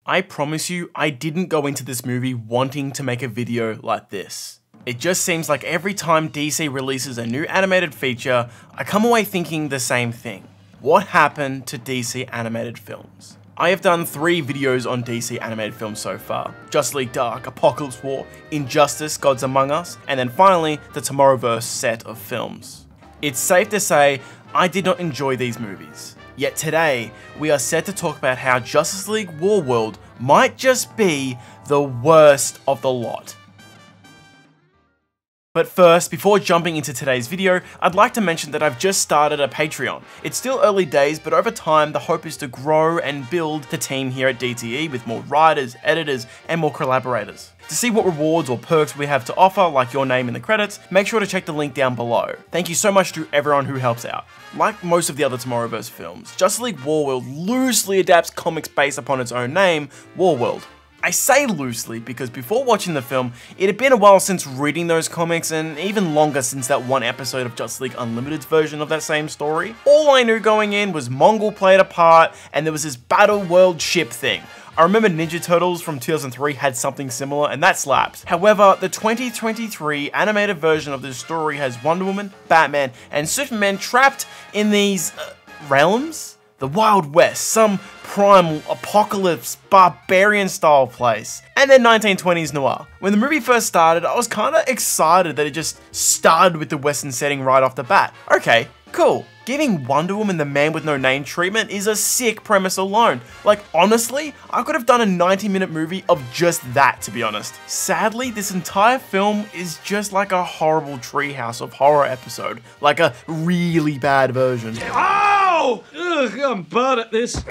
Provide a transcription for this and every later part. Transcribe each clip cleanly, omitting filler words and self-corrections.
I promise you, I didn't go into this movie wanting to make a video like this. It just seems like every time DC releases a new animated feature, I come away thinking the same thing. What happened to DC animated films? I have done 3 videos on DC animated films so far. Justice League Dark, Apocalypse War, Injustice, Gods Among Us, and then finally, the Tomorrowverse set of films. It's safe to say, I did not enjoy these movies. Yet today, we are set to talk about how Justice League Warworld might just be the worst of the lot. But first, before jumping into today's video, I'd like to mention that I've just started a Patreon. It's still early days, but over time, the hope is to grow and build the team here at DTE with more writers, editors, and more collaborators. To see what rewards or perks we have to offer, like your name in the credits, make sure to check the link down below. Thank you so much to everyone who helps out. Like most of the other Tomorrowverse films, Justice League Warworld loosely adapts comics based upon its own name, Warworld. I say loosely because before watching the film, it had been a while since reading those comics and even longer since that one episode of Justice League Unlimited's version of that same story. All I knew going in was Mongul played a part and there was this Battle World ship thing. I remember Ninja Turtles from 2003 had something similar and that slaps. However, the 2023 animated version of this story has Wonder Woman, Batman, and Superman trapped in these realms? The Wild West, some primal, apocalypse, barbarian style place, and then 1920s noir. When the movie first started, I was kinda excited that it just started with the Western setting right off the bat. Okay, cool. Giving Wonder Woman the Man with No Name treatment is a sick premise alone. Like, honestly, I could have done a 90-minute movie of just that, to be honest. Sadly, this entire film is just like a horrible Treehouse of Horror episode. Like a really bad version. Ow! Ugh, I'm bad at this.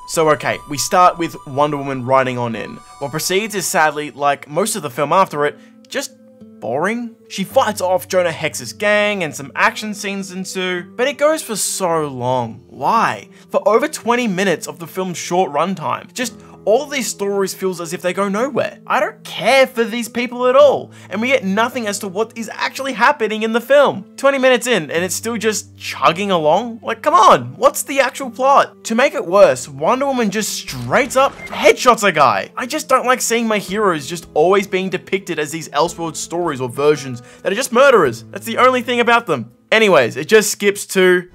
So okay, we start with Wonder Woman riding on in. What proceeds is sadly, like most of the film after it, just boring. She fights off Jonah Hex's gang and some action scenes ensue, but it goes for so long. Why? For over 20 minutes of the film's short runtime. Just all of these stories feels as if they go nowhere. I don't care for these people at all, and we get nothing as to what is actually happening in the film. 20 minutes in, and it's still just chugging along? Like, come on, what's the actual plot? To make it worse, Wonder Woman just straight up headshots a guy. I just don't like seeing my heroes just always being depicted as these Elseworld stories or versions that are just murderers. That's the only thing about them. Anyways, it just skips to...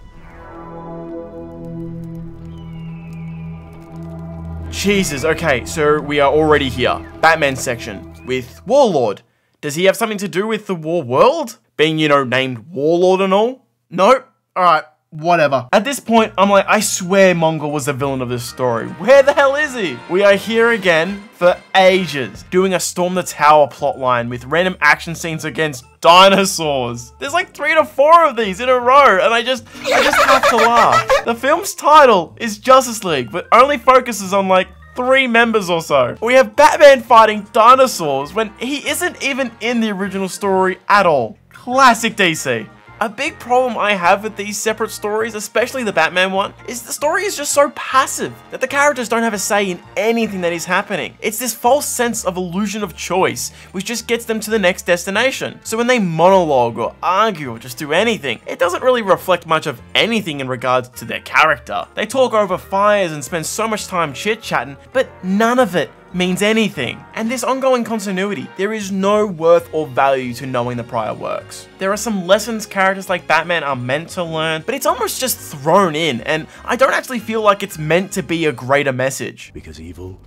Jesus, okay, so we are already here. Batman section with Warlord. Does he have something to do with the War World? Being, you know, named Warlord and all? Nope. Alright, whatever. At this point, I'm like, I swear Mongul was the villain of this story. Where the hell is he? We are here again for ages, doing a Storm the Tower plotline with random action scenes against dinosaurs. There's like 3 to 4 of these in a row, and I just have to laugh. The film's title is Justice League, but only focuses on like 3 members or so. We have Batman fighting dinosaurs when he isn't even in the original story at all. Classic DC. A big problem I have with these separate stories, especially the Batman one, is the story is just so passive that the characters don't have a say in anything that is happening. It's this false sense of illusion of choice, which just gets them to the next destination. So when they monologue or argue or just do anything, it doesn't really reflect much of anything in regards to their character. They talk over fires and spend so much time chit-chatting, but none of it means anything. And this ongoing continuity, there is no worth or value to knowing the prior works. There are some lessons characters like Batman are meant to learn, but it's almost just thrown in, and I don't actually feel like it's meant to be a greater message. Because evil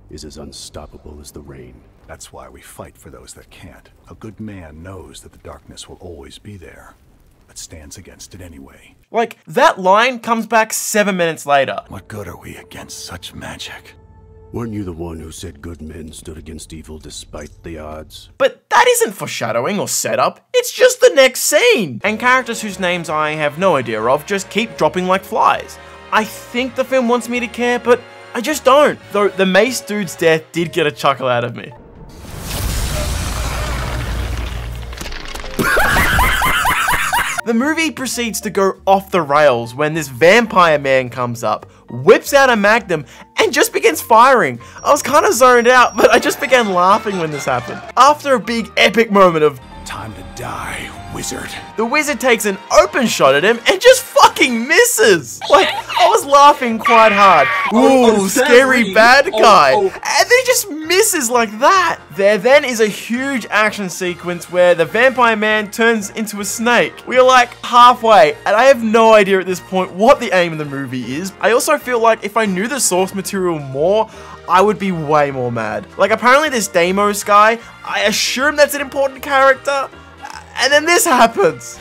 is as unstoppable as the rain. That's why we fight for those that can't. A good man knows that the darkness will always be there, but stands against it anyway. Like, that line comes back 7 minutes later. What good are we against such magic? Weren't you the one who said good men stood against evil despite the odds? But that isn't foreshadowing or setup, it's just the next scene! And characters whose names I have no idea of just keep dropping like flies. I think the film wants me to care, but I just don't. Though the Mace dude's death did get a chuckle out of me. The movie proceeds to go off the rails when this vampire man comes up, whips out a magnum, and just begins firing. I was kind of zoned out, but I just began laughing when this happened. After a big epic moment of time to die, wizard. The wizard takes an open shot at him and just fucking misses. Like, I was laughing quite hard. Ooh, scary bad guy. And then he just misses like that. There then is a huge action sequence where the vampire man turns into a snake. We are like halfway, and I have no idea at this point what the aim of the movie is. I also feel like if I knew the source material more, I would be way more mad. Like, apparently this Deimos guy, I assume that's an important character, and then this happens.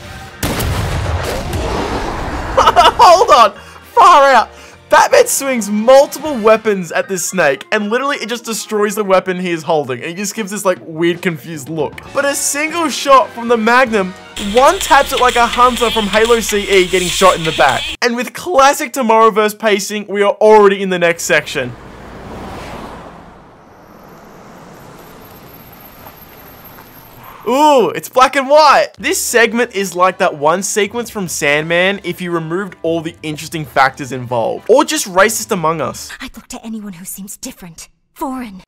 Hold on, far out. Batman swings multiple weapons at this snake, and literally it just destroys the weapon he is holding, and he just gives this like weird confused look. But a single shot from the Magnum, one taps it like a hunter from Halo CE getting shot in the back. And with classic Tomorrowverse pacing, we are already in the next section. Ooh, it's black and white. This segment is like that one sequence from Sandman if you removed all the interesting factors involved. Or just Racist Among Us. I'd look to anyone who seems different, foreign.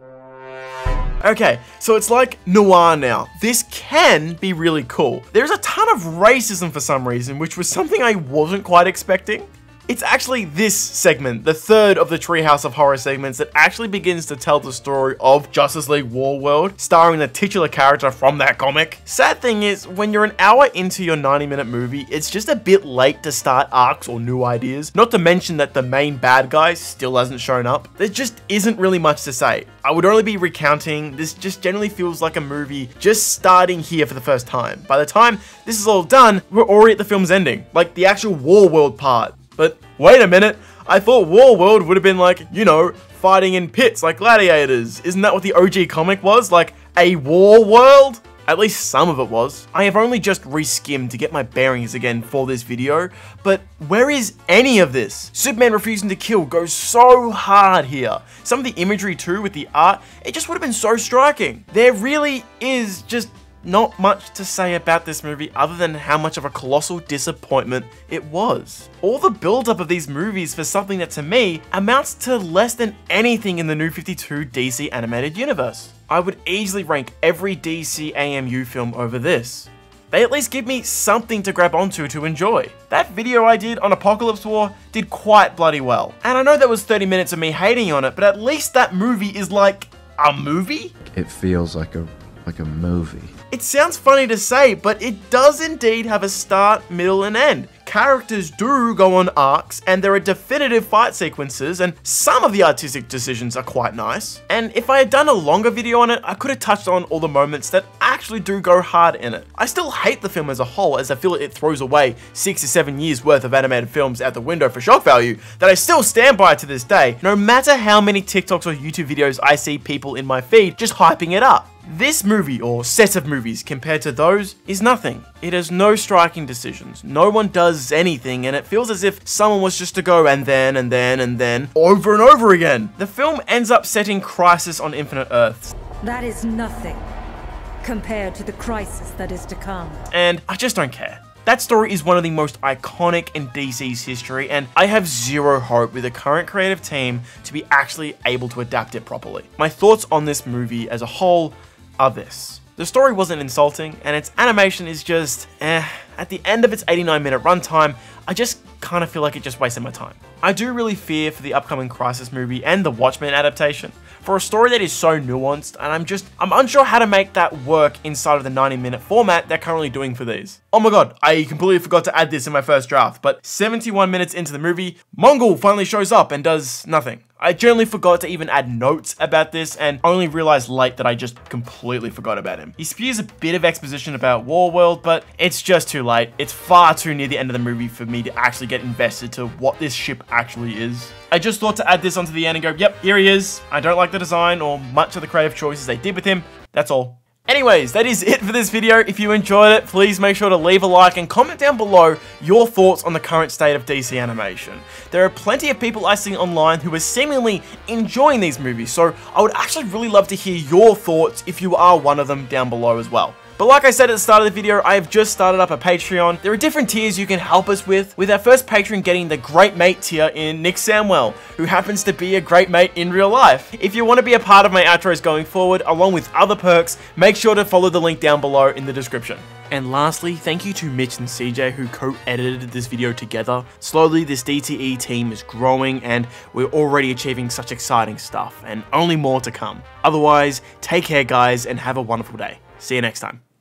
Okay, so it's like noir now. This can be really cool. There's a ton of racism for some reason, which was something I wasn't quite expecting. It's actually this segment, the third of the Treehouse of Horror segments, that actually begins to tell the story of Justice League Warworld, starring the titular character from that comic. Sad thing is, when you're an hour into your 90-minute movie, it's just a bit late to start arcs or new ideas, not to mention that the main bad guy still hasn't shown up. There just isn't really much to say. I would only be recounting, this just generally feels like a movie just starting here for the first time. By the time this is all done, we're already at the film's ending, like the actual Warworld part. But wait a minute, I thought Warworld would have been like, you know, fighting in pits like gladiators. Isn't that what the OG comic was? Like a war world? At least some of it was. I have only just reskimmed to get my bearings again for this video, but where is any of this? Superman refusing to kill goes so hard here. Some of the imagery too with the art, it just would have been so striking. There really is just not much to say about this movie other than how much of a colossal disappointment it was. All the build-up of these movies for something that to me amounts to less than anything in the New 52 DC animated universe. I would easily rank every DC AMU film over this. They at least give me something to grab onto to enjoy. That video I did on Apocalypse War did quite bloody well. And I know that was 30 minutes of me hating on it, but at least that movie is like a movie? It feels like a movie. It sounds funny to say, but it does indeed have a start, middle, and end. Characters do go on arcs, and there are definitive fight sequences, and some of the artistic decisions are quite nice. And if I had done a longer video on it, I could have touched on all the moments that actually do go hard in it. I still hate the film as a whole, as I feel it throws away 6 or 7 years worth of animated films out the window for shock value that I still stand by to this day, no matter how many TikToks or YouTube videos I see people in my feed just hyping it up. This movie, or set of movies, compared to those, is nothing. It has no striking decisions, no one does anything, and it feels as if someone was just to go and then, over and over again. The film ends up setting Crisis on Infinite Earths. That is nothing compared to the crisis that is to come. And I just don't care. That story is one of the most iconic in DC's history, and I have zero hope with the current creative team to be actually able to adapt it properly. My thoughts on this movie as a whole are this. The story wasn't insulting, and its animation is just At the end of its 89-minute runtime, I just kind of feel like it just wasted my time. I do really fear for the upcoming Crisis movie and the Watchmen adaptation. For a story that is so nuanced, and I'm unsure how to make that work inside of the 90-minute format they're currently doing for these. Oh my god, I completely forgot to add this in my first draft, but 71 minutes into the movie, Mongul finally shows up and does nothing. I generally forgot to even add notes about this and only realized late that I just completely forgot about him. He spews a bit of exposition about Warworld, but it's just too late. It's far too near the end of the movie for me to actually get invested to what this ship actually is. I just thought to add this onto the end and go, yep, here he is. I don't like the design or much of the creative choices they did with him. That's all. Anyways, that is it for this video. If you enjoyed it, please make sure to leave a like and comment down below your thoughts on the current state of DC animation. There are plenty of people I see online who are seemingly enjoying these movies, so I would actually really love to hear your thoughts if you are one of them down below as well. But like I said at the start of the video, I have just started up a Patreon. There are different tiers you can help us with our first patron getting the Great Mate tier in Nick Samwell, who happens to be a great mate in real life. If you want to be a part of my outros going forward, along with other perks, make sure to follow the link down below in the description. And lastly, thank you to Mitch and CJ who co-edited this video together. Slowly, this DTE team is growing and we're already achieving such exciting stuff, and only more to come. Otherwise, take care guys and have a wonderful day. See you next time.